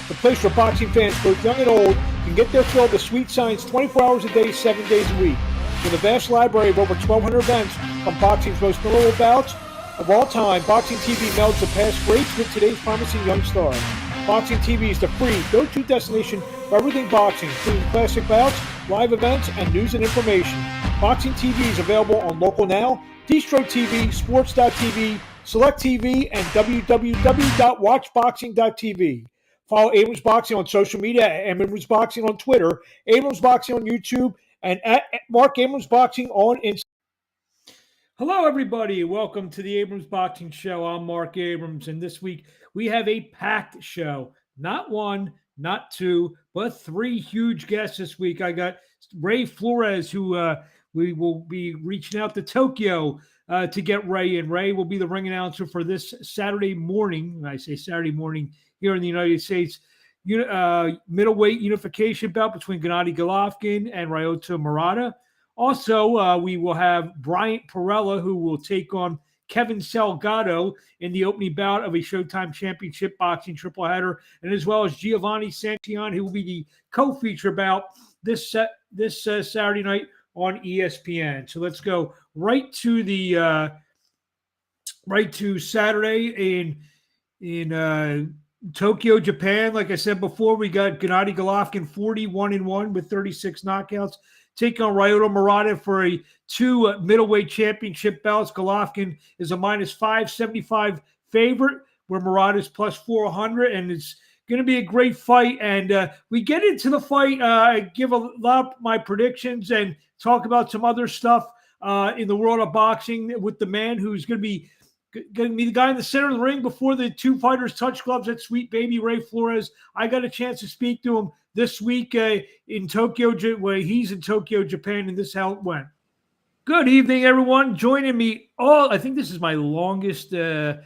the place where boxing fans, both young and old, can get their fill of the sweet science 24 hours a day, 7 days a week. With a vast library of over 1,200 events from boxing's most notable bouts of all time, Boxing TV melds the past greats with today's promising young stars. Boxing TV is the free go-to destination for everything boxing, including classic bouts, live events, and news and information. Boxing TV is available on Local Now, Distro TV, Sports.tv, Select TV, and www.watchboxing.tv. Follow Abrams Boxing on social media at Abrams Boxing on Twitter, Abrams Boxing on YouTube, and at Mark Abrams Boxing on Instagram. Hello, everybody. Welcome to the Abrams Boxing Show. I'm Mark Abrams, and this week we have a packed show. Not one, not two, but three huge guests this week. I got Ray Flores, who we will be reaching out to Tokyo to get Ray in. Ray will be the ring announcer for this Saturday morning. When I say Saturday morning here in the United States, middleweight unification bout between Gennady Golovkin and Ryota Murata. Also, we will have Bryant Perrella, who will take on Kevin Salgado in the opening bout of a Showtime Championship boxing tripleheader, and as well as Giovani Santillan, who will be the co-feature bout this Saturday night on ESPN. So let's go right to the Saturday in Tokyo, Japan. Like I said before, we got Gennady Golovkin 41-1 with 36 knockouts. Take on Ryota Murata for a two middleweight championship bouts. Golovkin is a minus 575 favorite, where Murata is plus 400, and it's going to be a great fight. And we get into the fight, I give a lot of my predictions and talk about some other stuff in the world of boxing with the man who's going to be the guy in the center of the ring before the two fighters touch gloves, that sweet baby Ray Flores. I got a chance to speak to him this week in Tokyo, where he's in Tokyo, Japan, and this is how it went. Good evening, everyone. Joining me I think this is my longest time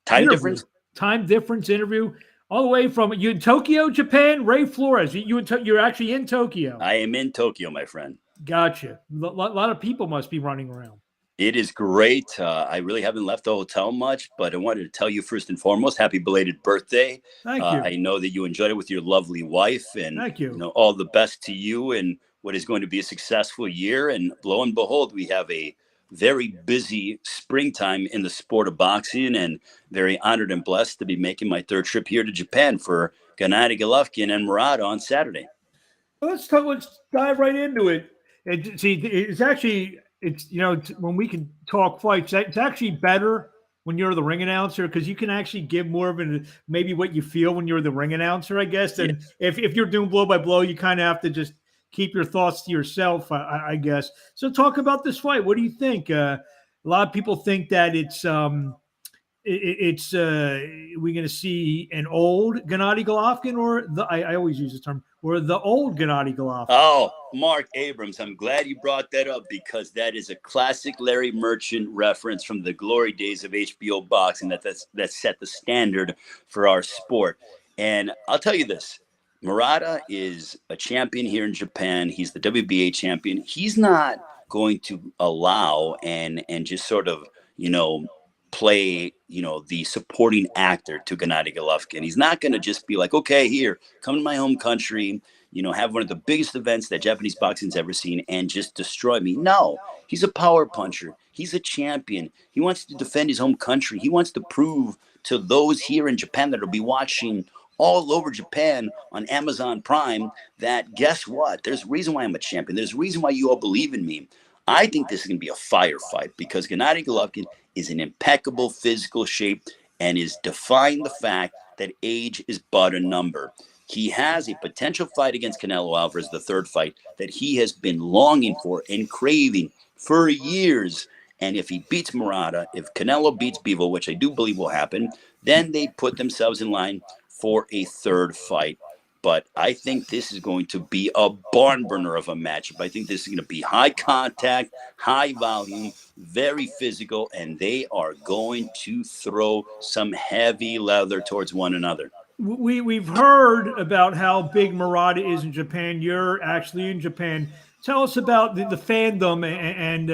difference interview, all the way from you in Tokyo, Japan. Ray Flores, you're actually in Tokyo. I am in Tokyo, my friend. Gotcha. A lot of people must be running around. It is great. I really haven't left the hotel much, but I wanted to tell you first and foremost, happy belated birthday. Thank you. I know that you enjoyed it with your lovely wife, and thank you. All the best to you and what is going to be a successful year. And lo and behold, we have a very busy springtime in the sport of boxing, and very honored and blessed to be making my third trip here to Japan for Gennady Golovkin and Murata on Saturday. Well, let's dive right into it. And see, it's when we can talk fights, it's actually better when you're the ring announcer, because you can actually give more of maybe what you feel when you're the ring announcer, I guess. And if you're doing blow by blow, you kind of have to just keep your thoughts to yourself, I guess. So talk about this fight. What do you think? A lot of people think that we're going to see an old Gennady Golovkin, or I always use this term, or the old Gennady Golovkin. Oh, Mark Abrams, I'm glad you brought that up, because that is a classic Larry Merchant reference from the glory days of HBO boxing that set the standard for our sport. And I'll tell you this, Murata is a champion here in Japan. He's the WBA champion. He's not going to allow and just sort of, play, the supporting actor to Gennady Golovkin. He's not going to just be like, okay, here, come to my home country, have one of the biggest events that Japanese boxing's ever seen and just destroy me. No, he's a power puncher. He's a champion. He wants to defend his home country. He wants to prove to those here in Japan that will be watching all over Japan on Amazon Prime that, guess what? There's a reason why I'm a champion. There's a reason why you all believe in me. I think this is going to be a firefight, because Gennady Golovkin is in impeccable physical shape and is defying the fact that age is but a number. He has a potential fight against Canelo Alvarez, the third fight that he has been longing for and craving for years. And if he beats Murata, if Canelo beats Bivol, which I do believe will happen, then they put themselves in line for a third fight. But I think this is going to be a barn burner of a matchup. I think this is going to be high contact, high volume, very physical, and they are going to throw some heavy leather towards one another. We've heard about how big Murata is in Japan. You're actually in Japan. Tell us about the fandom and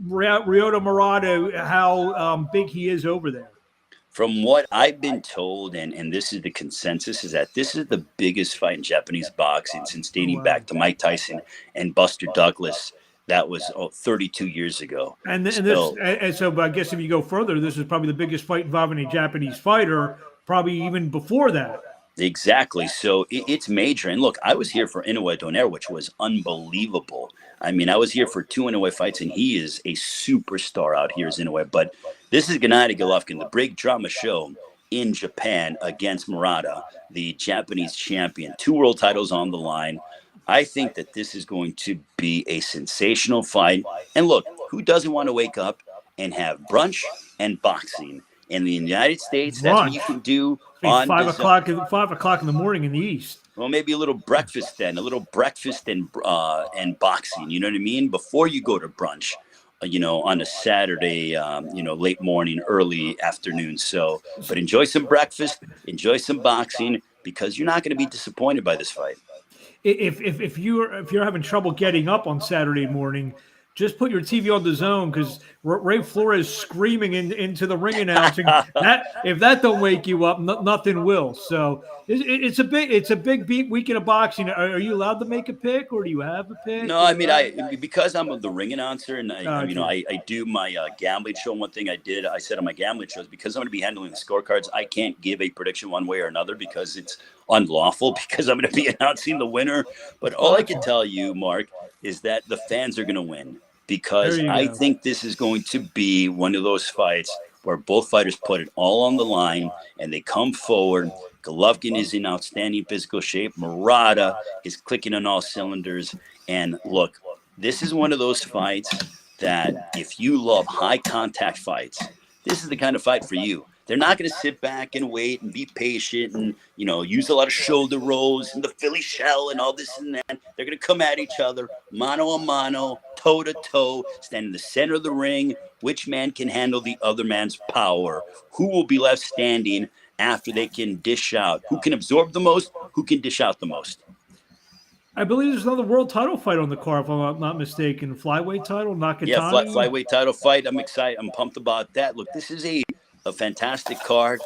Ryota Murata, how big he is over there. From what I've been told, and this is the consensus, is that this is the biggest fight in Japanese boxing since Oh, dating wow. back to Mike Tyson and Buster Douglas. That was 32 years ago. But I guess if you go further, this is probably the biggest fight involving a Japanese fighter, probably even before that. Exactly. So it's major. And look, I was here for Inoue Donaire, which was unbelievable. I mean, I was here for two Inoue fights, and he is a superstar out here as Inoue. But this is Gennady Golovkin, the big drama show in Japan against Murata, the Japanese champion. 2 world titles on the line. I think that this is going to be a sensational fight. And look, who doesn't want to wake up and have brunch and boxing? In the United States, that's what you can do on 5 o'clock in the morning in the East. Well, maybe a little breakfast then, a little breakfast and boxing. You know what I mean? Before you go to brunch, on a Saturday, late morning, early afternoon. So, but enjoy some breakfast, enjoy some boxing, because you're not going to be disappointed by this fight. If you're having trouble getting up on Saturday morning, just put your TV on the zone, because Ray Flores screaming into the ring announcing that if that don't wake you up, nothing will. So it's a big weekend of boxing. Are you allowed to make a pick, or do you have a pick? No, I mean, because I'm the ring announcer, and I do my gambling show. One thing I said on my gambling shows, because I'm going to be handling the scorecards, I can't give a prediction one way or another because it's unlawful, because I'm going to be announcing the winner. But all I can tell you, Mark, is that the fans are going to win, because I think this is going to be one of those fights where both fighters put it all on the line and they come forward. Golovkin is in outstanding physical shape. Murata is clicking on all cylinders. And look, this is one of those fights that if you love high contact fights, this is the kind of fight for you. They're not going to sit back and wait and be patient and, use a lot of shoulder rolls and the Philly shell and all this and that. They're going to come at each other, mano a mano, toe to toe, stand in the center of the ring. Which man can handle the other man's power? Who will be left standing after they can dish out? Who can absorb the most? Who can dish out the most? I believe there's another world title fight on the card, if I'm not mistaken. Flyweight title, Nakatani. Yeah, flyweight title fight. I'm excited. I'm pumped about that. Look, this is a fantastic card.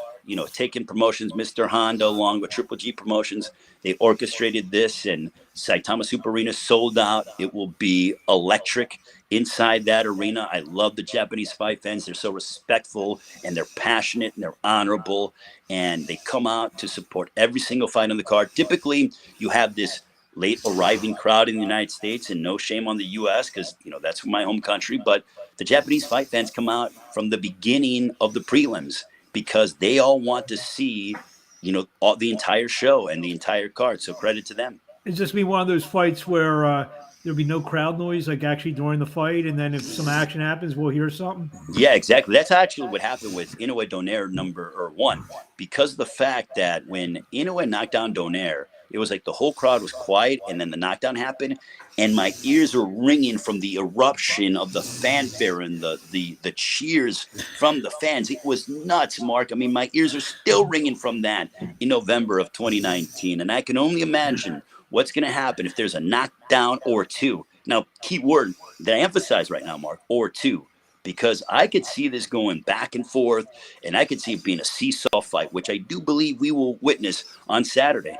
Taken Promotions, Mr. Honda, along with Triple G Promotions, they orchestrated this, and Saitama Super Arena sold out. It will be electric inside that arena. I love the Japanese fight fans. They're so respectful, and they're passionate, and they're honorable, and they come out to support every single fight on the card. Typically, you have this late arriving crowd in the United States, and no shame on the U.S. because, that's my home country. But the Japanese fight fans come out from the beginning of the prelims because they all want to see, the entire show and the entire card. So credit to them. It's just be one of those fights where there'll be no crowd noise, like actually during the fight. And then if some action happens, we'll hear something. Yeah, exactly. That's actually what happened with Inoue Donaire number 1, because of the fact that when Inoue knocked down Donaire, it was like the whole crowd was quiet, and then the knockdown happened, and my ears were ringing from the eruption of the fanfare and the cheers from the fans. It was nuts, Mark. I mean, my ears are still ringing from that in November of 2019, and I can only imagine what's going to happen if there's a knockdown or two. Now, key word that I emphasize right now, Mark, or two, because I could see this going back and forth, and I could see it being a seesaw fight, which I do believe we will witness on Saturday.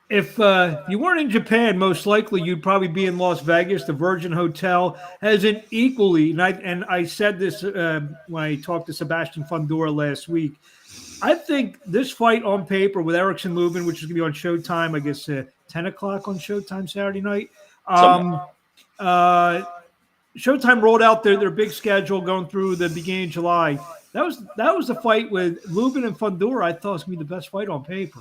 If you weren't in Japan, most likely you'd probably be in Las Vegas. The Virgin Hotel has an equally, and I said this when I talked to Sebastian Fundora last week. I think this fight on paper with Erickson Lubin, which is going to be on Showtime, I guess 10 o'clock on Showtime Saturday night. Showtime rolled out their big schedule going through the beginning of July. That was the fight with Lubin and Fundora. I thought it was going to be the best fight on paper.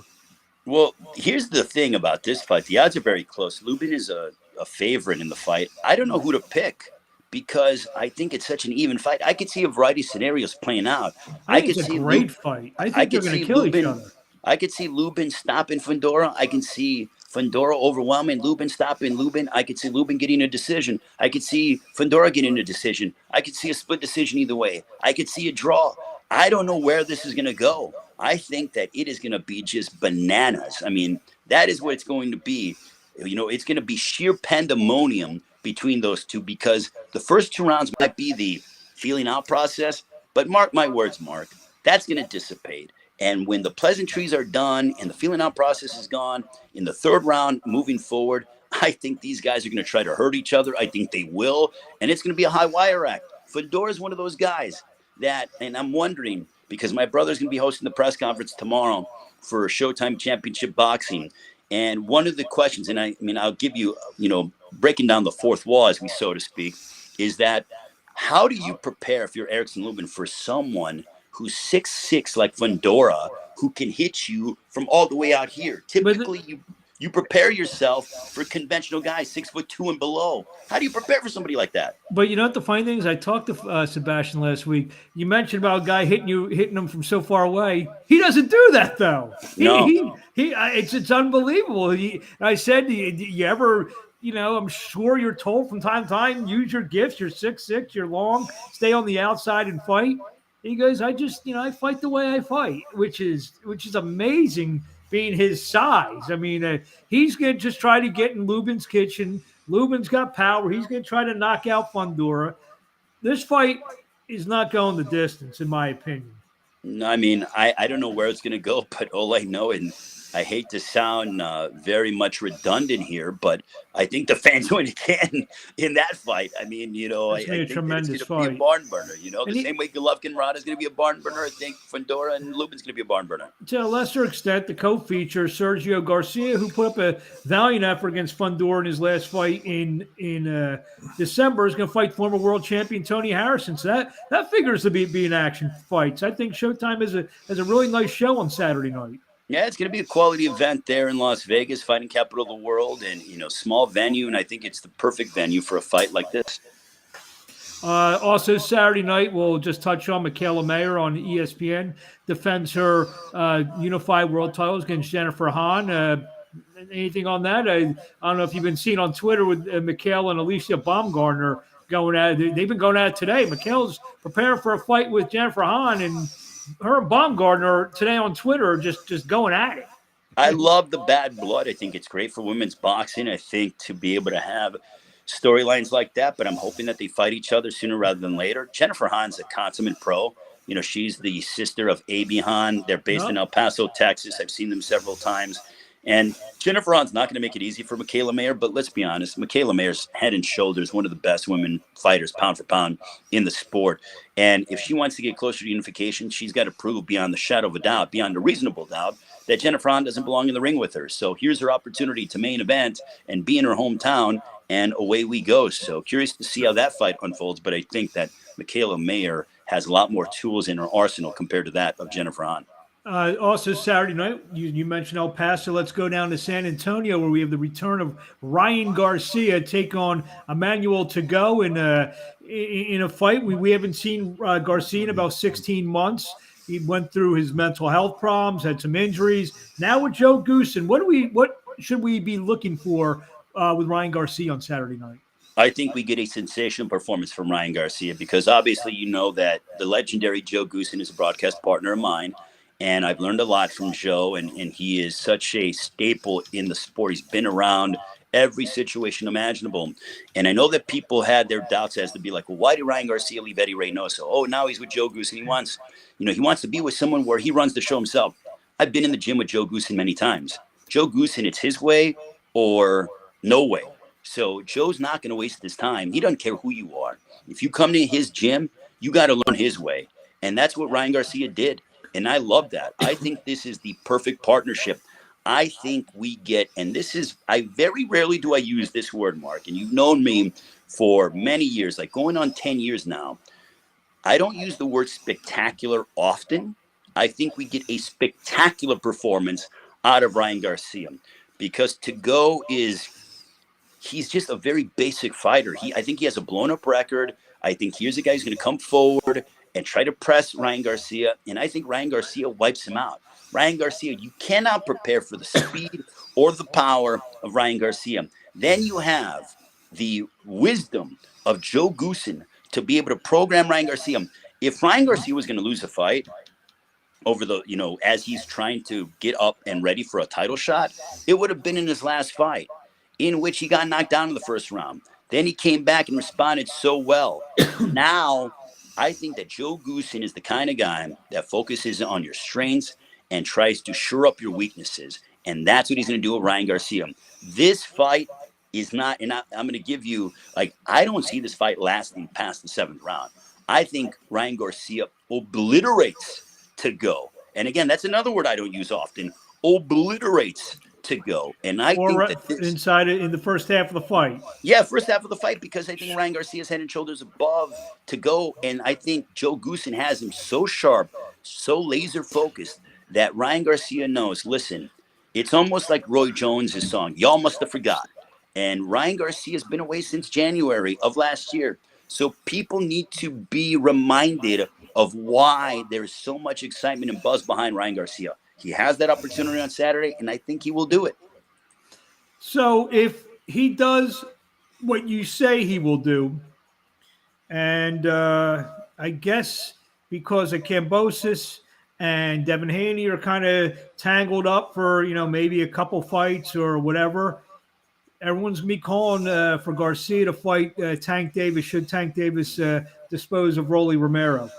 Well, here's the thing about this fight. The odds are very close. Lubin is a favorite in the fight. I don't know who to pick because I think it's such an even fight. I could see a variety of scenarios playing out. I think it's a great fight. I think they're going to kill each other. I could see Lubin stopping Fundora. I can see Fundora overwhelming Lubin, stopping Lubin. I could see Lubin getting a decision. I could see Fundora getting a decision. I could see a split decision either way. I could see a draw. I don't know where this is going to go. I think that it is going to be just bananas. I mean, that is what it's going to be. It's going to be sheer pandemonium between those two because the first 2 rounds might be the feeling out process. But mark my words, Mark, That's going to dissipate. And when the pleasantries are done and the feeling out process is gone, in the third round, moving forward, I think these guys are going to try to hurt each other. I think they will. And it's going to be a high wire act. Fedora is one of those guys that, and I'm wondering, because my brother's going to be hosting the press conference tomorrow for Showtime Championship Boxing. And one of the questions, and I mean, I'll give you, breaking down the fourth wall, as we so to speak, is that how do you prepare, if you're Erickson Lubin, for someone who's 6'6" like Fundora, who can hit you from all the way out here? Typically, you prepare yourself for conventional guys 6'2" and below. How do you prepare for somebody like that? But you know what the funny thing is? I talked to Sebastian last week. You mentioned about a guy hitting him from so far away. He doesn't do that though. It's unbelievable. I said, do you ever? I'm sure you're told from time to time, use your gifts. You're 6'6", you're long, stay on the outside and fight. He goes, I just, I fight the way I fight, which is amazing being his size. I mean, he's going to just try to get in Lubin's kitchen. Lubin's got power. He's going to try to knock out Fundora. This fight is not going the distance, in my opinion. I mean, I don't know where it's going to go, but all I know, and I hate to sound very much redundant here, but I think the fans win again in that fight. I mean, I think tremendous it's going to be a barn burner. Same way Golovkin Rod is going to be a barn burner. I think Fundora and Lubin's going to be a barn burner. To a lesser extent, the co-feature Sergio Garcia, who put up a valiant effort against Fundora in his last fight in December, is going to fight former world champion Tony Harrison. So that figures to be an action fights. I think Showtime has a really nice show on Saturday night. Yeah, it's going to be a quality event there in Las Vegas, fighting capital of the world, and small venue, and I think it's the perfect venue for a fight like this. Also, Saturday night, we'll just touch on Michaela Mayer on ESPN defends her unified world titles against Jennifer Hahn. Anything on that? I don't know if you've been seen on Twitter with Michaela and Alicia Baumgartner going at it. They've been going at it today. Michaela's preparing for a fight with Jennifer Hahn, and her and Baumgartner today on Twitter are just going at it. I love the bad blood. I think it's great for women's boxing. I think to be able to have storylines like that, but I'm hoping that they fight each other sooner rather than later. Jennifer Hahn's a consummate pro. She's the sister of Abby Hahn. They're based in El Paso, Texas. I've seen them several times. And Jennifer Hahn's not going to make it easy for Michaela Mayer, but let's be honest, Michaela Mayer's head and shoulders one of the best women fighters, pound for pound, in the sport. And if she wants to get closer to unification, she's got to prove beyond the shadow of a doubt, beyond a reasonable doubt, that Jennifer Hahn doesn't belong in the ring with her. So here's her opportunity to main event and be in her hometown, and away we go. So curious to see how that fight unfolds, but I think that Michaela Mayer has a lot more tools in her arsenal compared to that of Jennifer Hahn. Also, Saturday night, you mentioned El Paso. Let's go down to San Antonio, where we have the return of Ryan Garcia take on Emmanuel Tago in a fight. We haven't seen Garcia in about 16 months. He went through his mental health problems, had some injuries. Now with Joe Goosen, what should we be looking for with Ryan Garcia on Saturday night? I think we get a sensational performance from Ryan Garcia, because obviously that the legendary Joe Goosen is a broadcast partner of mine. And I've learned a lot from Joe, and he is such a staple in the sport. He's been around every situation imaginable. And I know that people had their doubts as to be like, well, why did Ryan Garcia leave Eddie Reynoso? Oh, now he's with Joe Goosen. He wants to be with someone where he runs the show himself. I've been in the gym with Joe Goosen many times. Joe Goosen, it's his way or no way. So Joe's not going to waste his time. He doesn't care who you are. If you come to his gym, you got to learn his way. And that's what Ryan Garcia did. And I love that. I think this is the perfect partnership. I think we get, and I very rarely do I use this word, Mark, and you've known me for many years, like going on 10 years now. I don't use the word spectacular often. I think we get a spectacular performance out of Ryan Garcia, because Tago he's just a very basic fighter. I think he has a blown up record. I think here's a guy who's going to come forward and try to press Ryan Garcia, and I think Ryan Garcia wipes him out. Ryan Garcia, you cannot prepare for the speed or the power of Ryan Garcia. Then you have the wisdom of Joe Goosen to be able to program Ryan Garcia. If Ryan Garcia was going to lose a fight over as he's trying to get up and ready for a title shot, it would have been in his last fight, in which he got knocked down in the first round. Then he came back and responded so well. Now I think that Joe Goosen is the kind of guy that focuses on your strengths and tries to shore up your weaknesses. And that's what he's going to do with Ryan Garcia. This fight is not, and I'm going to give you, like, I don't see this fight lasting past the 7th round. I think Ryan Garcia obliterates to go. And again, that's another word I don't use often, obliterates to go. And I think that this, inside in the first half of the fight. Yeah, first half of the fight, because I think Ryan Garcia's head and shoulders above to go. And I think Joe Goosen has him so sharp, so laser focused that Ryan Garcia knows, listen, it's almost like Roy Jones' song, Y'all Must Have Forgot. And Ryan Garcia's been away since January of last year. So people need to be reminded of why there's so much excitement and buzz behind Ryan Garcia. He has that opportunity on Saturday, and I think he will do it. So if he does what you say he will do, and I guess because of Kambosos and Devin Haney are kind of tangled up for, maybe a couple fights or whatever, everyone's going to be calling for Garcia to fight Tank Davis. Should Tank Davis dispose of Rolly Romero?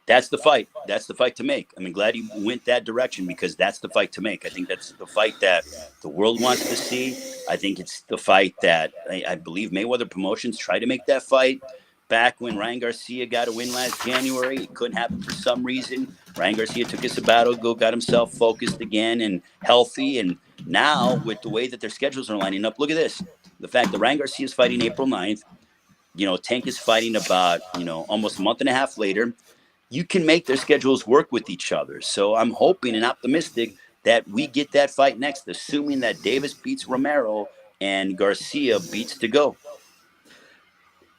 That's the fight. That's the fight to make. I'm glad you went that direction, because that's the fight to make. I think that's the fight that the world wants to see. I think it's the fight that I believe Mayweather Promotions tried to make that fight back when Ryan Garcia got a win last January. It couldn't happen for some reason. Ryan Garcia took a sabbatical, got himself focused again and healthy. And now with the way that their schedules are lining up, look at this. The fact that Ryan Garcia is fighting April 9th, Tank is fighting about, almost a month and a half later. You can make their schedules work with each other. So I'm hoping and optimistic that we get that fight next, assuming that Davis beats Romero and Garcia beats to go.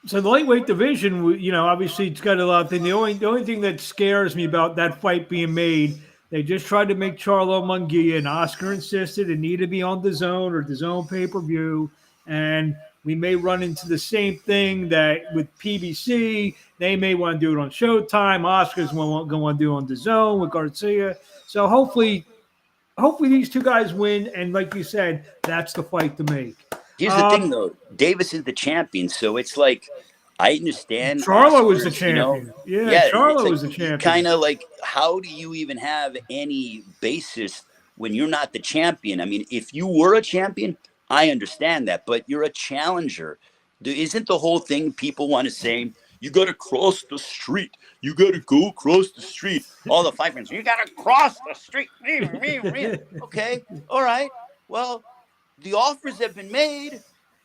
So the lightweight division, obviously it's got a lot of things. The only thing that scares me about that fight being made, they just tried to make Charlo Munguia, and Oscar insisted it needed to be on DAZN or DAZN pay-per-view. And we may run into the same thing that with PBC, they may want to do it on Showtime. Oscar's going to want to do it on DAZN with Garcia. So hopefully these two guys win. And like you said, that's the fight to make. Here's the thing, though. Davis is the champion, so it's like, I understand. Charlo was the champion. Yeah, Charlo was the champion. Kind of like, how do you even have any basis when you're not the champion? I mean, if you were a champion, I understand that, but you're a challenger. Isn't the whole thing people want to say, you got to cross the street. You got to go cross the street. All the fight fans, you got to cross the street. Okay, all right. Well, the offers have been made,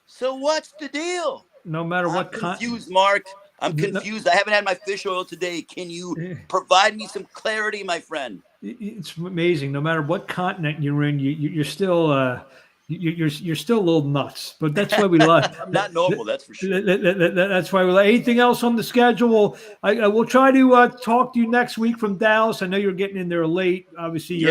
so what's the deal? No matter what. I'm confused, Mark. I'm confused. I haven't had my fish oil today. Can you provide me some clarity, my friend? It's amazing. No matter what continent you're in, you're still you're still a little nuts. But that's why we love. I'm not normal, that's for sure. That's why we love. Anything else on the schedule? I will try to talk to you next week from Dallas. I know you're getting in there late. Obviously,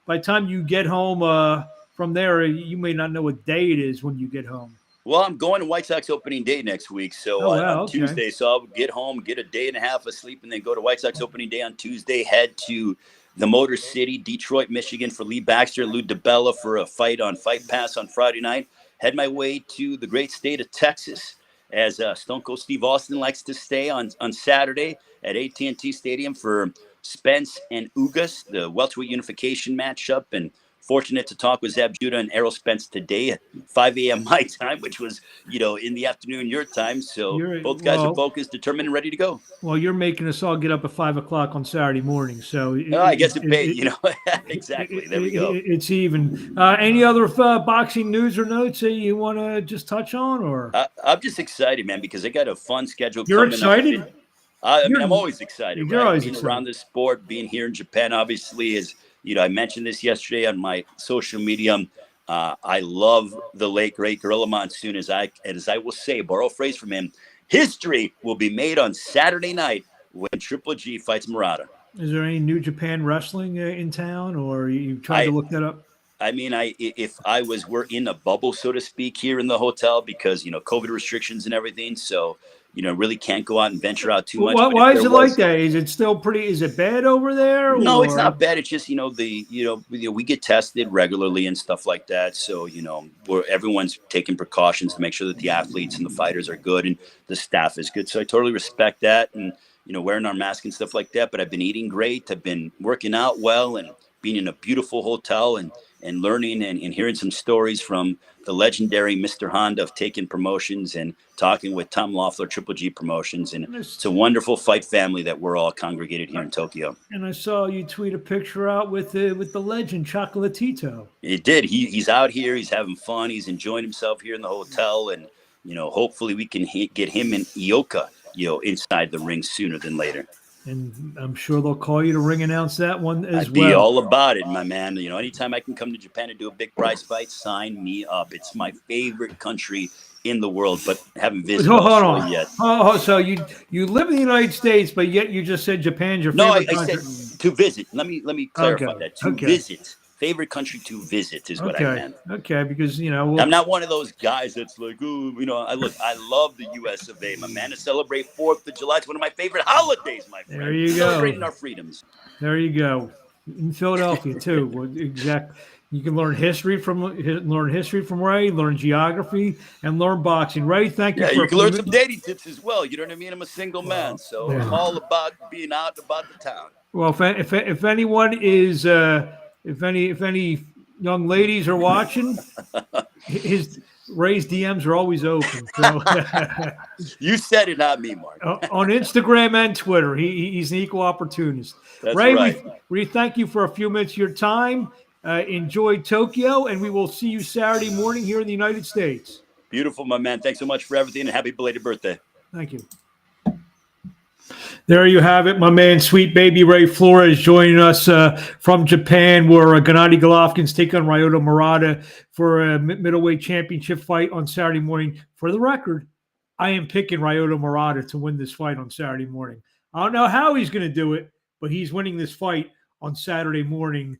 by the time you get home from there, you may not know what day it is when you get home. Well, I'm going to White Sox opening day next week, so on Tuesday. So I'll get home, get a day and a half of sleep, and then go to White Sox opening day on Tuesday. Head to the Motor City, Detroit, Michigan, for Lee Baxter, Lou DiBella for a fight on Fight Pass on Friday night. Head my way to the great state of Texas, as Stone Cold Steve Austin likes to stay on Saturday at AT&T Stadium for Spence and Ugas, the welterweight unification matchup, and fortunate to talk with Zab Judah and Errol Spence today at 5 a.m. my time, which was, in the afternoon your time. So both guys are focused, determined, and ready to go. Well, you're making us all get up at 5 o'clock on Saturday morning. So I guess it paid, exactly. There we go. It's even. Any other boxing news or notes that you want to just touch on? Or I'm just excited, man, because I got a fun schedule. You're excited? I'm always excited. You're always being excited. Around this sport, being here in Japan, obviously, is – I mentioned this yesterday on my social media. I love the late, great Gorilla Monsoon, as I will say, borrow a phrase from him, history will be made on Saturday night when Triple G fights Murata. Is there any New Japan wrestling in town, or you tried to look that up? I mean, we're in a bubble, so to speak, here in the hotel because, COVID restrictions and everything. So, really can't go out and venture out too much. Why is it like that? Is it still is it bad over there? No, it's not bad. It's just, we get tested regularly and stuff like that. So, everyone's taking precautions to make sure that the athletes and the fighters are good and the staff is good. So I totally respect that. And, wearing our mask and stuff like that. But I've been eating great. I've been working out well and being in a beautiful hotel and learning and hearing some stories from the legendary Mr. Honda of taking promotions and talking with Tom Loeffler, Triple G Promotions. And it's a wonderful fight family that we're all congregated here in Tokyo. And I saw you tweet a picture out with the legend Chocolatito. It did. He's out here. He's having fun. He's enjoying himself here in the hotel. And, hopefully we can get him and Ioka, inside the ring sooner than later. And I'm sure they'll call you to ring announce that one as I'd be all about it, my man. Anytime I can come to Japan and do a big prize fight, sign me up. It's my favorite country in the world, but haven't visited yet. So you live in the United States, but yet you just said Japan's your favorite country. No, I said to visit. Let me clarify that. To visit. Favorite country to visit is what I meant. Okay, because I'm not one of those guys that's like, I love the U.S. of A, my man. To celebrate 4th of July, it's one of my favorite holidays, my friend. There you go. Celebrating our freedoms. There you go. In Philadelphia too. Well, exactly. You can learn history from Ray, learn geography, and learn boxing. Ray, thank you. Yeah, you can learn some dating tips as well. You know what I mean? I'm a single man, so I'm all about being out about the town. Well, if anyone is. If any young ladies are watching, Ray's DMs are always open. So. You said it, not me, Mark. On Instagram and Twitter, he's an equal opportunist. That's Ray, right. we thank you for a few minutes of your time. Enjoy Tokyo, and we will see you Saturday morning here in the United States. Beautiful, my man. Thanks so much for everything, and happy belated birthday. Thank you. There you have it, my man, Sweet Baby Ray Flores, joining us from Japan, where Gennady Golovkin's take on Ryota Murata for a middleweight championship fight on Saturday morning. For the record, I am picking Ryota Murata to win this fight on Saturday morning. I don't know how he's going to do it, but he's winning this fight on Saturday morning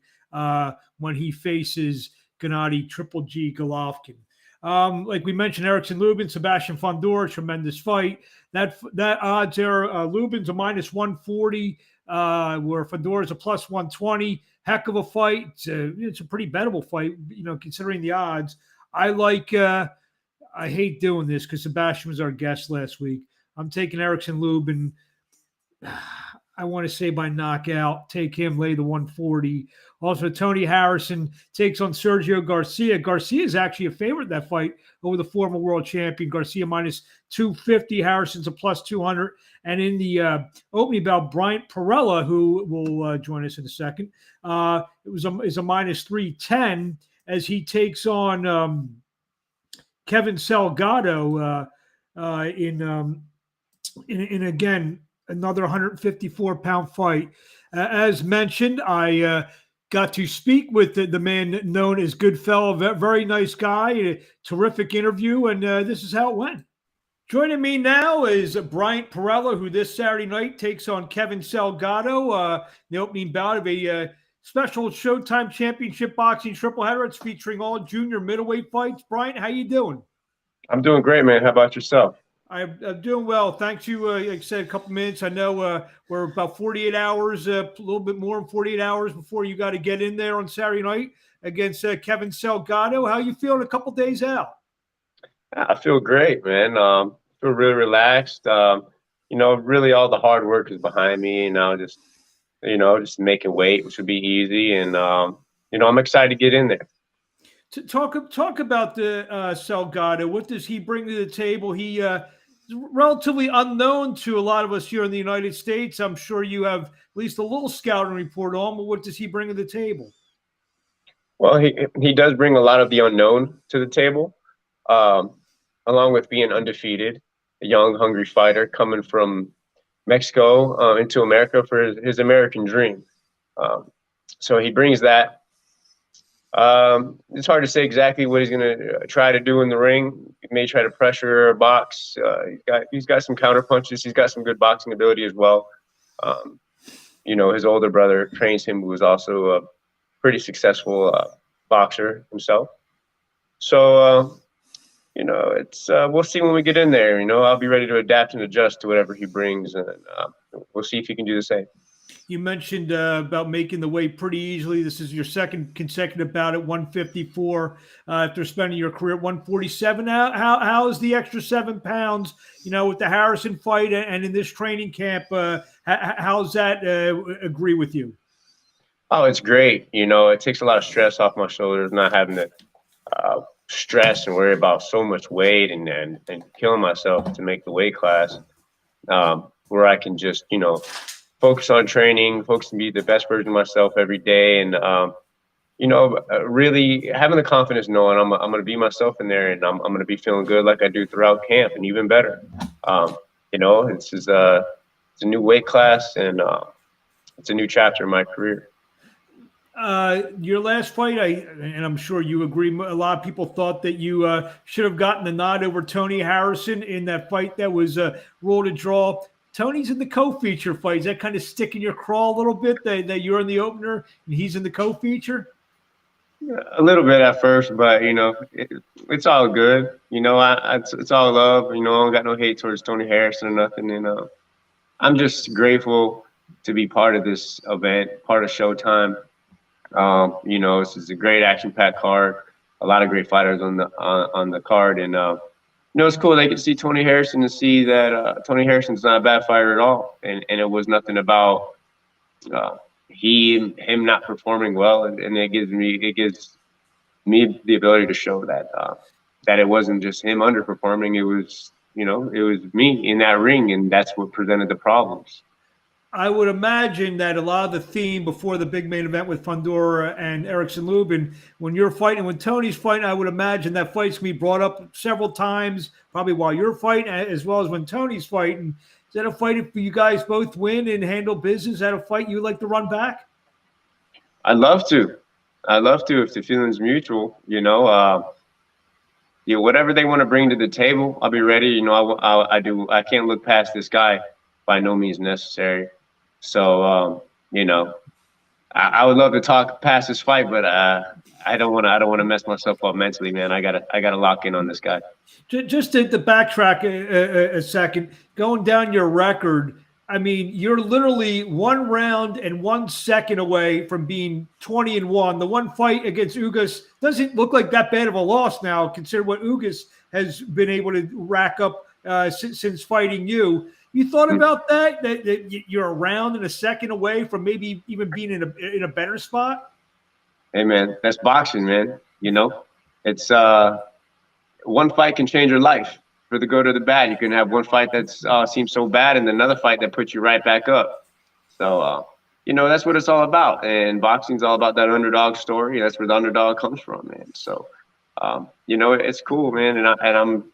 when he faces Gennady Triple G Golovkin. Like we mentioned, Erickson Lubin, Sebastian Fondor, tremendous fight. That odds there, Lubin's a minus 140, where Fondor is a plus 120. Heck of a fight. It's a pretty bettable fight, considering the odds. I hate doing this because Sebastian was our guest last week. I'm taking Erickson Lubin. I want to say by knockout. Take him, lay the 140. Also, Tony Harrison takes on Sergio Garcia. Garcia is actually a favorite in that fight over the former world champion. Garcia minus 250. Harrison's a plus 200. And in the opening bout, Bryant Perrella, who will join us in a second, is a minus 310 as he takes on Kevin Salgado in again, another 154-pound fight. As mentioned, I got to speak with the man known as Goodfella, very nice guy, a terrific interview, and this is how it went. Joining me now is Bryant Perrella, who this Saturday night takes on Kevin Salgado, the opening bout of a special Showtime Championship Boxing tripleheader. It's featuring all junior middleweight fights. Bryant, how you doing? I'm doing great, man. How about yourself? I'm doing well. Thanks you. Like I said, a couple minutes. I know we're about 48 hours, a little bit more than 48 hours before you got to get in there on Saturday night against Kevin Salgado. How you feeling a couple days out? I feel great, man. Feel really relaxed. Really all the hard work is behind me, and now just making weight, which would be easy. And, I'm excited to get in there. To talk about the Salgado. What does he bring to the table? He relatively unknown to a lot of us here in the United States. I'm sure you have at least a little scouting report on, but what does he bring to the table? Well, he does bring a lot of the unknown to the table, along with being undefeated, a young, hungry fighter coming from Mexico into America for his American dream. So he brings that. It's hard to say exactly what he's going to try to do in the ring. He may try to pressure or box. He's got some counter punches. He's got some good boxing ability as well. His older brother trains him, who is also a pretty successful boxer himself. So, we'll see when we get in there. I'll be ready to adapt and adjust to whatever he brings, and we'll see if he can do the same. You mentioned about making the weight pretty easily. This is your second consecutive bout at 154 after spending your career at 147. How is the extra 7 pounds, with the Harrison fight and in this training camp? How's that agree with you? Oh, it's great. It takes a lot of stress off my shoulders, not having to stress and worry about so much weight and killing myself to make the weight class, where I can just, focus on training, focus on be the best version of myself every day. And, really having the confidence knowing I'm going to be myself in there, and I'm going to be feeling good like I do throughout camp, and even better. It's a new weight class, and it's a new chapter in my career. Your last fight, and I'm sure you agree, a lot of people thought that you should have gotten the nod over Tony Harrison in that fight that was ruled a draw. Tony's in the co-feature fight. Is that kind of stick in your craw a little bit that you're in the opener and he's in the co-feature? A little bit at first, but it's all good. It's all love. I don't got no hate towards Tony Harrison or nothing. And I'm just grateful to be part of this event, part of Showtime. This is a great action-packed card. A lot of great fighters on the card, and it's cool. They get to see Tony Harrison and see that Tony Harrison's not a bad fighter at all, and it was nothing about him not performing well, and it gives me the ability to show that it wasn't just him underperforming. It was me in that ring, and that's what presented the problems. I would imagine that a lot of the theme before the big main event with Fundora and Erickson Lubin, when you're fighting, when Tony's fighting, I would imagine that fight's going to be brought up several times, probably while you're fighting, as well as when Tony's fighting. Is that a fight if you guys both win and handle business? Is that a fight you'd like to run back? I'd love to. If the feeling's mutual, whatever they want to bring to the table, I'll be ready. I can't look past this guy by no means necessary. So, I would love to talk past this fight, but I don't want to mess myself up mentally, man. I gotta lock in on this guy. Just to backtrack a second, going down your record, I mean, you're literally 1 round and 1 second away from being 20-1. The one fight against Ugas doesn't look like that bad of a loss now, considering what Ugas has been able to rack up since fighting you. You thought about that you're a round and a second away from maybe even being in a better spot? Hey, man, that's boxing, man. It's one fight can change your life for the good or the bad. You can have one fight that seems so bad and another fight that puts you right back up. So, that's what it's all about. And boxing's all about that underdog story. That's where the underdog comes from, man. So, it's cool, man. And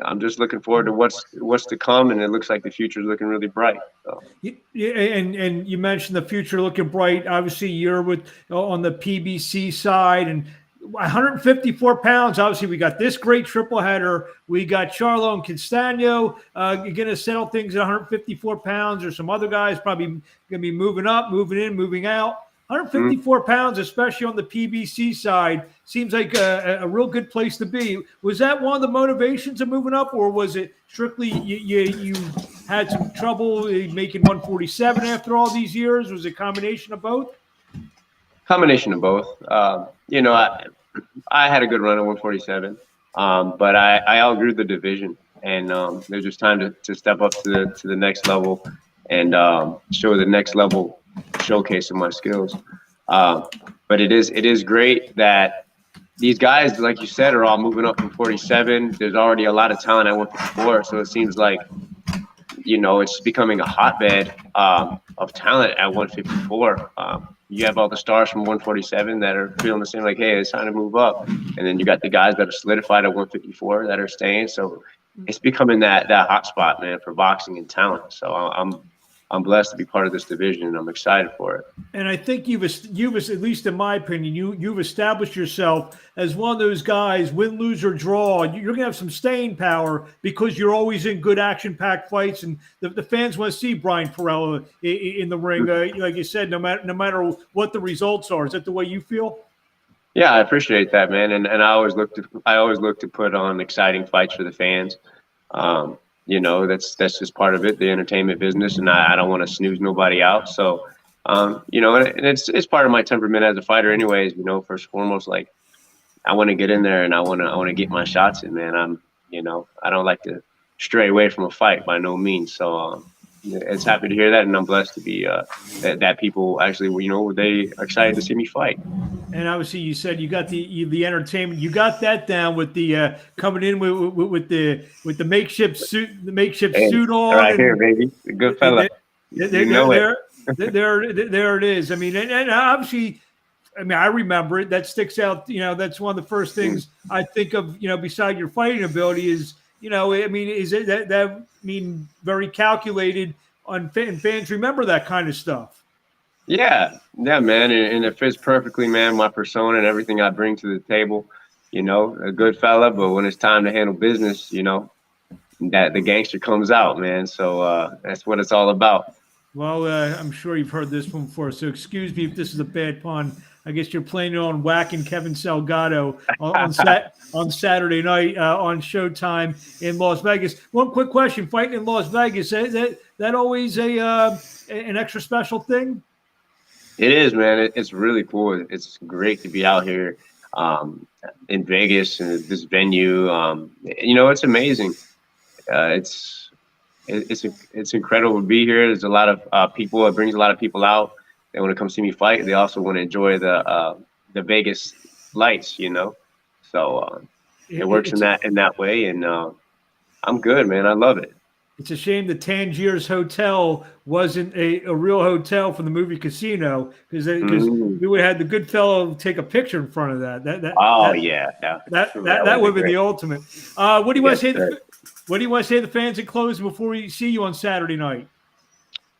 I'm just looking forward to what's to come, and it looks like the future is looking really bright. So. Yeah, and you mentioned the future looking bright. Obviously, you're on the PBC side, and 154 pounds. Obviously, we got this great triple header. We got Charlo and Castano going to settle things at 154 pounds. There's some other guys probably going to be moving up, moving in, moving out. 154 pounds, especially on the PBC side, seems like a real good place to be. Was that one of the motivations of moving up, or was it strictly you had some trouble making 147 after all these years? Was it a combination of both? Combination of both. I had a good run at 147, but I outgrew the division, and there's just time to step up to the next level and show the next level showcase of my skills. But it is great that these guys, like you said, are all moving up from 47. There's already a lot of talent at 154, so it seems like it's becoming a hotbed of talent at 154. You have all the stars from 147 that are feeling the same, like, hey, it's time to move up. And then you got the guys that are solidified at 154 that are staying. So it's becoming that hot spot, man, for boxing and talent. So I'm blessed to be part of this division, and I'm excited for it. And I think you've at least in my opinion, you've established yourself as one of those guys, win, lose, or draw. You're going to have some staying power because you're always in good action-packed fights, and the fans want to see Bryant Perrella in the ring. Like you said, no matter what the results are. Is that the way you feel? Yeah, I appreciate that, man. And I always look to put on exciting fights for the fans. you know, that's just part of it, the entertainment business, and I don't want to snooze nobody out. So, you know, and it's part of my temperament as a fighter, anyways. You know, first and foremost, like I want to get in there and I want to get my shots in, man. You know, I don't like to stray away from a fight by no means. So, it's happy to hear that, and I'm blessed to be that people actually, you know, they are excited to see me fight. And obviously, you said you got the entertainment. You got that down with the coming in with the makeshift suit, suit on. Right here, baby, the Goodfella. You know it. There it is. I mean, and obviously, I mean, I remember it. That sticks out. You know, that's one of the first things I think of. You know, beside your fighting ability is, you know, I mean, is it that mean very calculated on fans remember that kind of stuff. Yeah, man, and it fits perfectly, man. My persona and everything I bring to the table, you know, a good fella. But when it's time to handle business, you know, that the gangster comes out, man. So that's what it's all about. Well, I'm sure you've heard this one before, so excuse me if this is a bad pun. I guess you're planning on whacking Kevin Salgado on Saturday night on Showtime in Las Vegas. One quick question: fighting in Las Vegas, that always an extra special thing? It is, man. It's really cool. It's great to be out here in Vegas and this venue. You know, it's amazing. It's incredible to be here. There's a lot of people. It brings a lot of people out. They want to come see me fight. They also want to enjoy the Vegas lights. You know, so it works in that way, and I'm good, man. I love it. It's a shame the Tangier's Hotel wasn't a real hotel from the movie Casino, because we would have had the Goodfella take a picture in front of that. That would have been the ultimate. What do you want to say? What do you want to say to the fans in closing before we see you on Saturday night?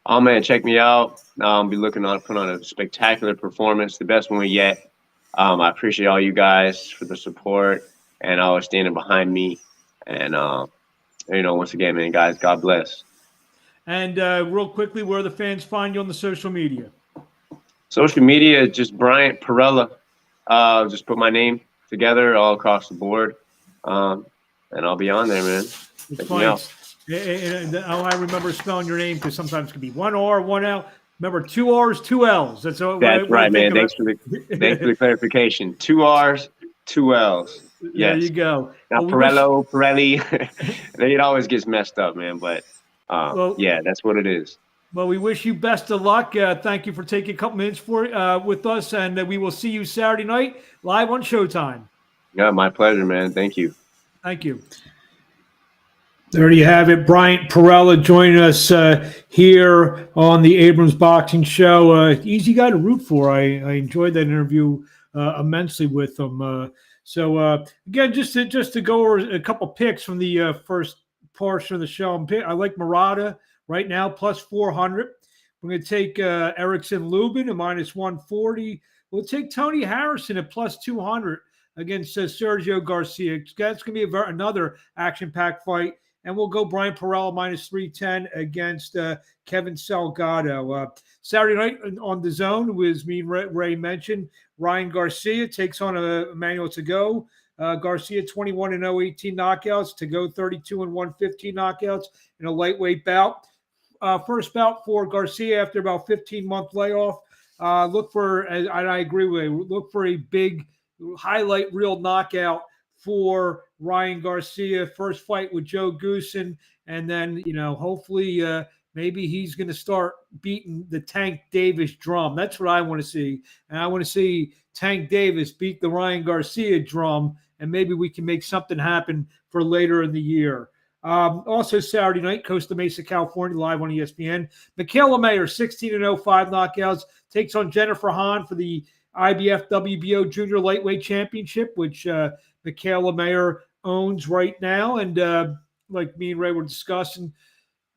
Oh man, check me out. I'll be looking to put on a spectacular performance, the best one yet. I appreciate all you guys for the support and always standing behind me. And you know, once again, man, guys, God bless. And real quickly, where the fans find you on the social media? Social media, just Bryant Perrella. Just put my name together all across the board, and I'll be on there, man. It's funny. And I remember spelling your name, because sometimes it can be one R, one L. Remember, 2 R's, 2 L's. That's right, man. Thanks for the clarification. 2 R's, 2 L's. Yes. There you go. Now, Perrelli, it always gets messed up, man. But yeah, that's what it is. Well, we wish you best of luck. Thank you for taking a couple minutes with us, and we will see you Saturday night live on Showtime. Yeah, my pleasure, man. Thank you. Thank you. There you have it. Bryant Perrella joining us here on the Abrams Boxing Show. Easy guy to root for. I enjoyed that interview immensely with him. So again, just to go over a couple picks from the first portion of the show. I like Murata right now plus 400. We're going to take Erickson Lubin at minus 140. We'll take Tony Harrison at plus 200 against Sergio Garcia. That's going to be another action-packed fight. And we'll go Brian Perrella minus 310 against Kevin Salgado. Saturday night on the Zone, as me and Ray mentioned, Ryan Garcia takes on Emmanuel Tagoe. Garcia 21-0, 18 knockouts. Tagoe 32-1, 15 knockouts in a lightweight bout. First bout for Garcia after about 15-month layoff. Look for, and I agree with you, look for a big highlight reel knockout for Ryan Garcia. First fight with Joe Goosen, and then, you know, hopefully maybe he's going to start beating the Tank Davis drum. That's what I want to see. And I want to see Tank Davis beat the Ryan Garcia drum, and maybe we can make something happen for later in the year. Also Saturday night, Costa Mesa, California, live on ESPN. Michaela Mayer, 16-0, 5 knockouts, takes on Jennifer Hahn for the IBF WBO Junior Lightweight Championship, which Michaela Mayer owns right now. And like me and Ray were discussing,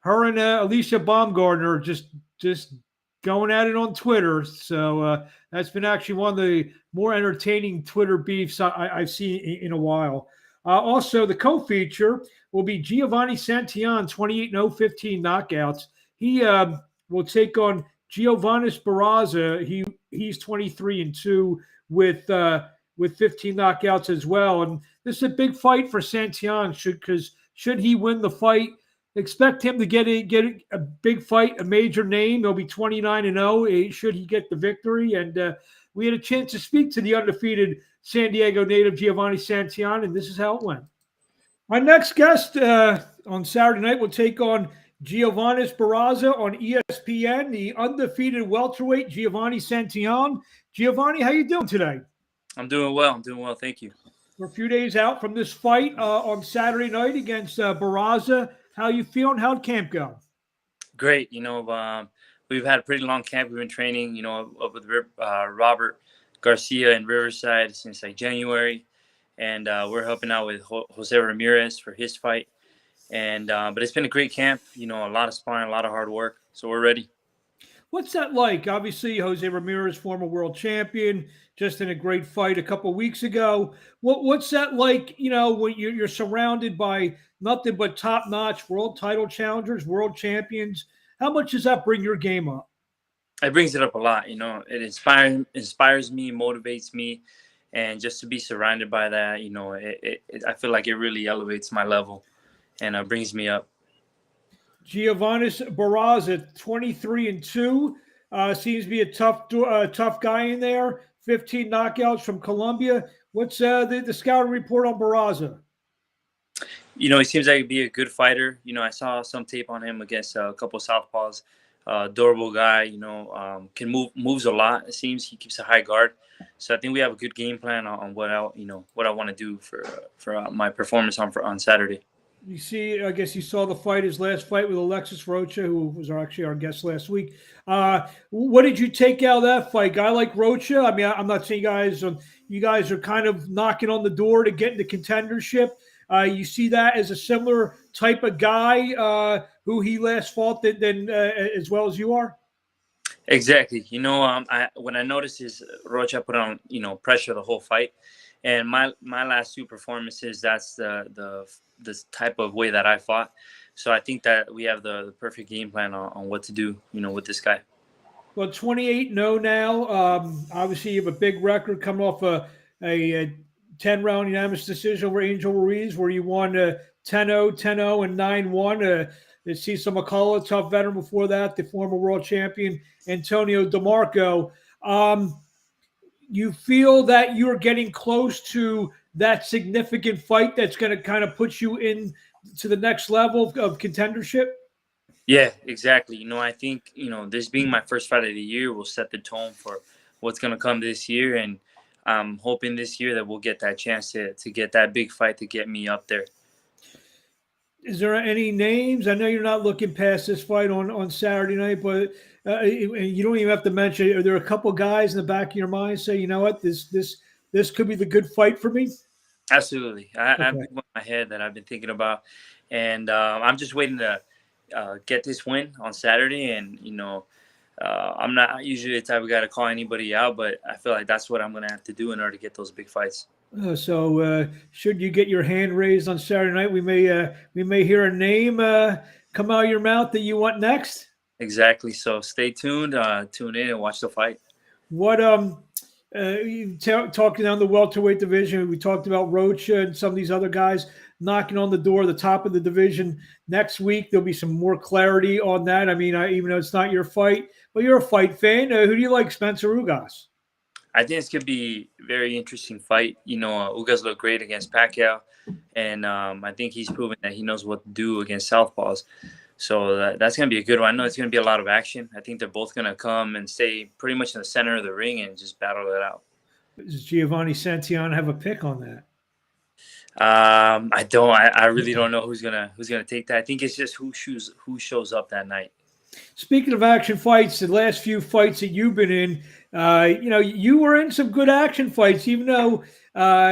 her and Alicia Baumgartner just going at it on Twitter. So that's been actually one of the more entertaining Twitter beefs I've seen in a while. Also, the co-feature will be Giovani Santillan, 28-0, 15 knockouts. He will take on Giovanni Barraza. He's 23-2 with 15 knockouts as well. And this is a big fight for Santillan, because should he win the fight, Expect him to get a big fight, a major name. He'll be 29-0 should he get the victory. And we had a chance to speak to the undefeated San Diego native Giovani Santillan, and this is how it went. My next guest on Saturday night will take on Giovani Barraza on ESPN, the undefeated welterweight Giovani Santillan. Giovani, how you doing today? I'm doing well. Thank you. We're a few days out from this fight on Saturday night against Barraza. How you feeling? How'd camp go? Great. We've had a pretty long camp. We've been training, up with Robert Garcia in Riverside since like January. And we're helping out with Jose Ramirez for his fight. And but it's been a great camp, a lot of sparring, a lot of hard work. So we're ready. What's that like? Obviously, Jose Ramirez, former world champion, just in a great fight a couple of weeks ago. What's that like, when you're surrounded by nothing but top-notch world title challengers, world champions? How much does that bring your game up? It brings it up a lot. It inspires me, motivates me. And just to be surrounded by that, I feel like it really elevates my level and brings me up. Giovani Barraza, 23-2, seems to be a tough guy in there. 15 knockouts from Colombia. What's the scouting report on Barraza? He seems like he'd be a good fighter. I saw some tape on him against a couple of southpaws. Adorable guy. Can moves a lot. It seems he keeps a high guard. So I think we have a good game plan on what I want to do for my performance on Saturday. You see, I guess you saw the fight, his last fight with Alexis Rocha, who was actually our guest last week. What did you take out of that fight? Guy like Rocha? I mean, I'm not saying you guys are kind of knocking on the door to get into contendership. You see that as a similar type of guy who he last fought than as well as you are? Exactly. When I noticed his Rocha put on, pressure the whole fight. And my last two performances, that's the type of way that I fought. So I think that we have the perfect game plan on what to do, with this guy. Well, 28-0 now. Obviously, you have a big record coming off a 10-round unanimous decision over Angel Ruiz, where you won 10-0, 10-0, and 9-1. Cesar McCullough, tough veteran before that, the former world champion Antonio DeMarco. You feel that you're getting close to that significant fight that's going to kind of put you in to the next level of contendership? Yeah, exactly. I think, this being my first fight of the year will set the tone for what's going to come this year. And I'm hoping this year that we'll get that chance to get that big fight to get me up there. Is there any names? I know you're not looking past this fight on Saturday night, but you don't even have to mention. Are there a couple guys in the back of your mind say, you know what, this could be the good fight for me? Absolutely. I have one in my head that I've been thinking about, and I'm just waiting to get this win on Saturday. And I'm not usually the type of guy to call anybody out, but I feel like that's what I'm going to have to do in order to get those big fights. So should you get your hand raised on Saturday night, we may hear a name come out of your mouth that you want next. Exactly. So stay tuned, tune in, and watch the fight. What talking down the welterweight division, we talked about Rocha and some of these other guys knocking on the door, the top of the division next week. There'll be some more clarity on that. I mean, even though it's not your fight, but you're a fight fan. Who do you like, Spencer Ugas? I think it's going to be a very interesting fight. Ugas looked great against Pacquiao, and I think he's proven that he knows what to do against southpaws. So that's going to be a good one. I know it's going to be a lot of action. I think they're both going to come and stay pretty much in the center of the ring and just battle it out. Does Giovani Santillan have a pick on that? I don't. I really don't know who's gonna take that. I think it's just who shows up that night. Speaking of action fights, the last few fights that you've been in, you were in some good action fights, even though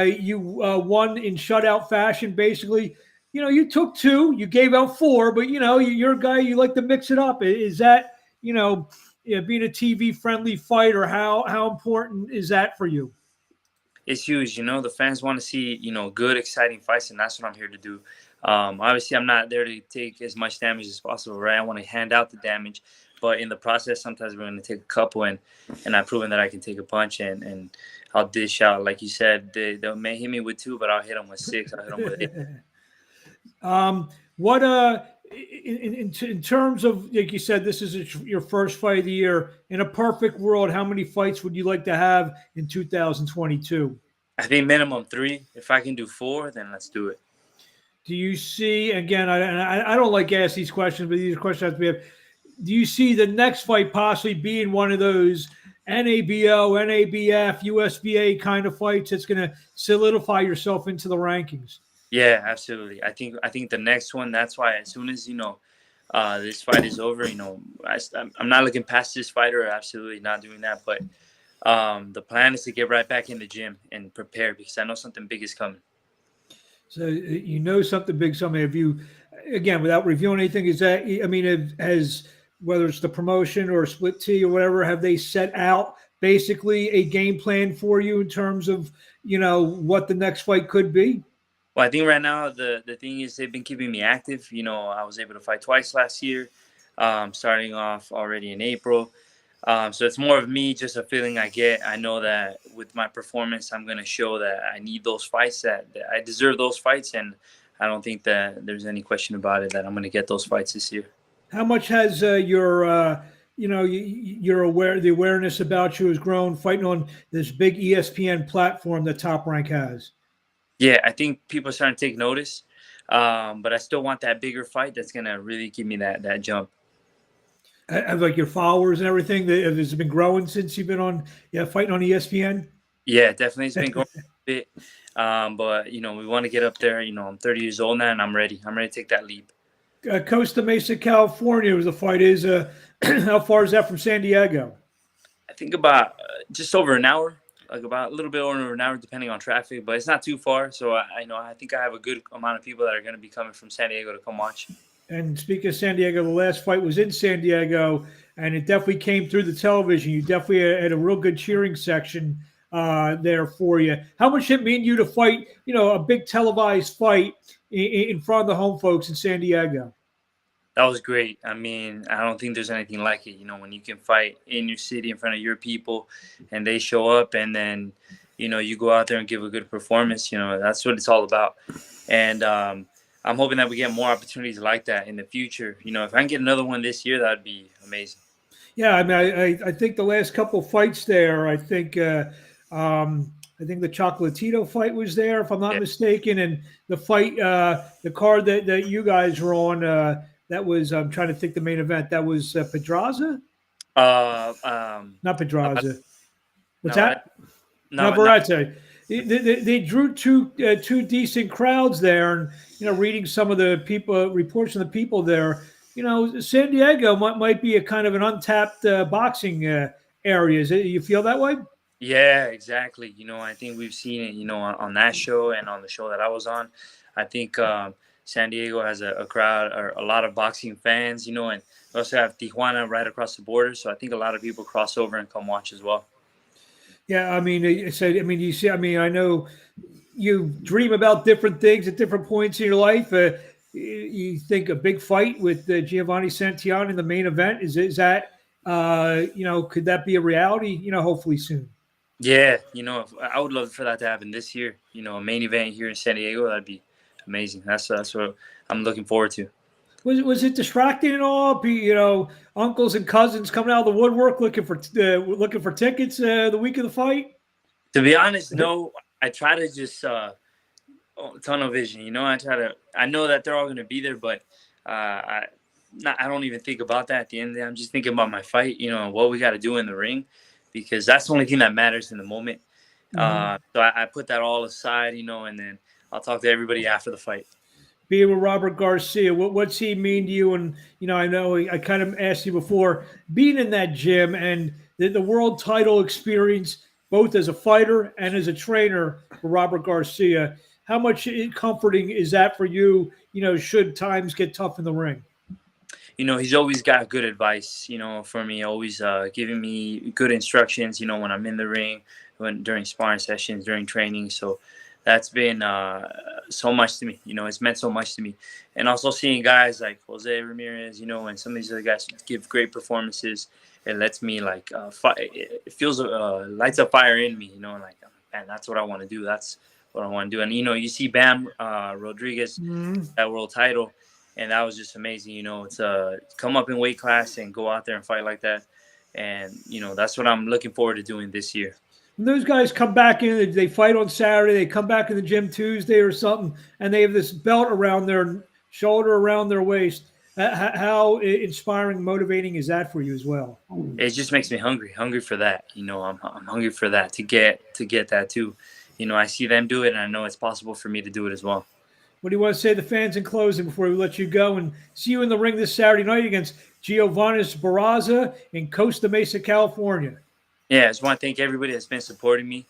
you won in shutout fashion, basically. You took 2, you gave out 4, but, you're a guy, you like to mix it up. Is that, being a TV-friendly fighter, how important is that for you? It's huge. The fans want to see, good, exciting fights, and that's what I'm here to do. Obviously, I'm not there to take as much damage as possible, right? I want to hand out the damage, but in the process, sometimes we're going to take a couple, and I've proven that I can take a punch, and I'll dish out. Like you said, they may hit me with 2, but I'll hit them with 6. I'll hit them with 8. in terms of, like you said, this is your first fight of the year. In a perfect world, how many fights would you like to have in 2022? I think minimum 3. If I can do 4, then let's do it. Do you see, again, I don't like to ask these questions, but these questions have to be, do you see the next fight possibly being one of those NABO, NABF, USBA kind of fights that's going to solidify yourself into the rankings? Yeah, absolutely. I think the next one, that's why as soon as, this fight is over, I'm not looking past this fighter, absolutely not doing that. But the plan is to get right back in the gym and prepare because I know something big is coming. So something big, something. Have you, again, without reviewing anything, is that, I mean, has, whether it's the promotion or split T or whatever, have they set out basically a game plan for you in terms of, what the next fight could be? Well, I think right now the thing is they've been keeping me active. I was able to fight twice last year, starting off already in April. So it's more of me, just a feeling I get. I know that with my performance, I'm going to show that I need those fights, that I deserve those fights. And I don't think that there's any question about it that I'm going to get those fights this year. How much has the awareness about you has grown fighting on this big ESPN platform that Top Rank has? Yeah, I think people are starting to take notice, but I still want that bigger fight that's going to really give me that jump. Have like your followers and everything, has it been growing since you've been on, fighting on ESPN? Yeah, definitely. It's been growing a bit, but, we want to get up there. I'm 30 years old now, and I'm ready. I'm ready to take that leap. Costa Mesa, California, was the fight is. How far is that from San Diego? I think about just over an hour. Like about a little bit over an hour, depending on traffic, but it's not too far. So I think I have a good amount of people that are going to be coming from San Diego to come watch. And speaking of San Diego, the last fight was in San Diego, and it definitely came through the television. You definitely had a real good cheering section there for you. How much did it mean you to fight, a big televised fight in front of the home folks in San Diego? That was great. I mean, I don't think there's anything like it, when you can fight in your city in front of your people and they show up and then, you go out there and give a good performance, that's what it's all about. And I'm hoping that we get more opportunities like that in the future. If I can get another one this year, that'd be amazing. Yeah, I mean, I think the last couple fights there, I think the Chocolatito fight was there, if I'm not mistaken. And the fight, the card that you guys were on, that was, I'm trying to think the main event. That was Pedraza? Not Pedraza. What's that? Navarrete. They drew two decent crowds there. And, reading some of the reports from the people there, San Diego might be a kind of an untapped boxing area. You feel that way? Yeah, exactly. I think we've seen it, on that show and on the show that I was on. I think San Diego has a crowd or a lot of boxing fans, and we also have Tijuana right across the border. So I think a lot of people cross over and come watch as well. Yeah, I mean, you see, I know you dream about different things at different points in your life. You think a big fight with Giovani Santillan in the main event, is that, could that be a reality, hopefully soon? Yeah, I would love for that to happen this year. A main event here in San Diego, that'd be amazing. That's what I'm looking forward to. Was it distracting at all? Uncles and cousins coming out of the woodwork looking for tickets the week of the fight? To be honest, no. I try to just tunnel vision. I know that they're all going to be there, but I don't even think about that at the end of the day. I'm just thinking about my fight. What we got to do in the ring, because that's the only thing that matters in the moment. So I put that all aside, and then I'll talk to everybody after the fight. Being with Robert Garcia, what's he mean to you? And, I know I kind of asked you before, being in that gym and the world title experience, both as a fighter and as a trainer for Robert Garcia, how much comforting is that for you, should times get tough in the ring? He's always got good advice, for me, always giving me good instructions, when I'm in the ring, during sparring sessions, during training. So that's been so much to me. It's meant so much to me. And also seeing guys like Jose Ramirez, and some of these other guys give great performances. It lets me it feels lights a fire in me, man, that's what I want to do. That's what I want to do. And, you see Bam Rodriguez, that world title. and that was just amazing. It's come up in weight class and go out there and fight like that, and that's what I'm looking forward to doing this year. When those guys come back in, they fight on Saturday, they come back in the gym Tuesday or something, and they have this belt around their shoulder, around their waist. How inspiring, motivating is that for you as well? It just makes me hungry for that. I'm hungry for that, to get that too. I see them do it, and I know it's possible for me to do it as well. What do you want to say to the fans in closing before we let you go, and see you in the ring this Saturday night against Giovani Santillan in Costa Mesa, California? Yeah, I just want to thank everybody that's been supporting me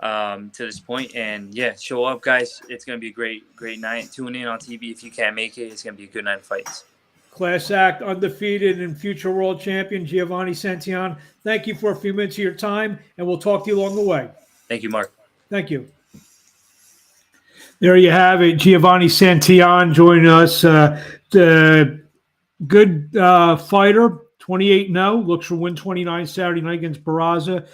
to this point. And, yeah, show up, guys. It's going to be a great night. Tune in on TV if you can't make it. It's going to be a good night of fights. Class act, undefeated, and future world champion Giovani Santillan. Thank you for a few minutes of your time, and we'll talk to you along the way. Thank you, Mark. Thank you. There you have it, Giovani Santillan joining us. Good fighter, 28-0. Looks for win 29 Saturday night against Perrella.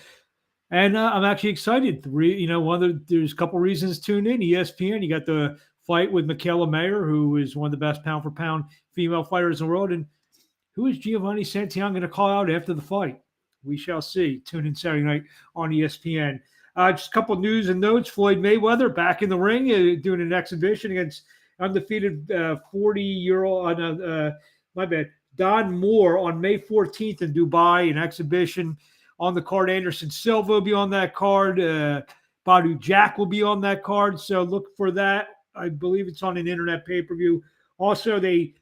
And I'm actually excited. There's a couple reasons to tune in. ESPN, you got the fight with Michaela Mayer, who is one of the best pound-for-pound female fighters in the world. And who is Giovani Santillan going to call out after the fight? We shall see. Tune in Saturday night on ESPN. Just a couple of news and notes. Floyd Mayweather back in the ring doing an exhibition against undefeated 40-year-old, Don Moore on May 14th in Dubai, an exhibition on the card. Anderson Silva will be on that card. Badu Jack will be on that card. So look for that. I believe it's on an internet pay-per-view. Also, they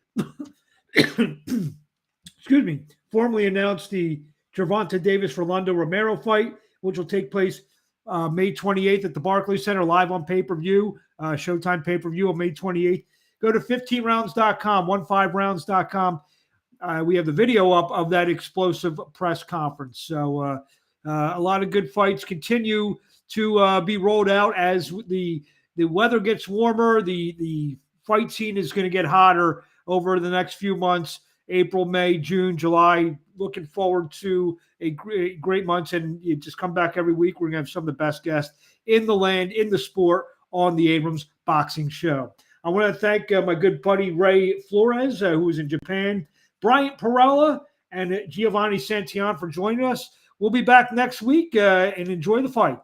formally announced the Gervonta Davis-Rolando Romero fight, which will take place May 28th at the Barclays Center, live on pay-per-view, Showtime pay-per-view on May 28th. Go to 15rounds.com, 15rounds.com. We have the video up of that explosive press conference. So a lot of good fights continue to be rolled out as the weather gets warmer. The fight scene is going to get hotter over the next few months, April, May, June, July. Looking forward to a great months, and you just come back every week. We're going to have some of the best guests in the land, in the sport, on the Abrams Boxing Show. I want to thank my good buddy Ray Flores, who is in Japan, Bryant, Perrella, and Giovani Santillan for joining us. We'll be back next week, and enjoy the fights.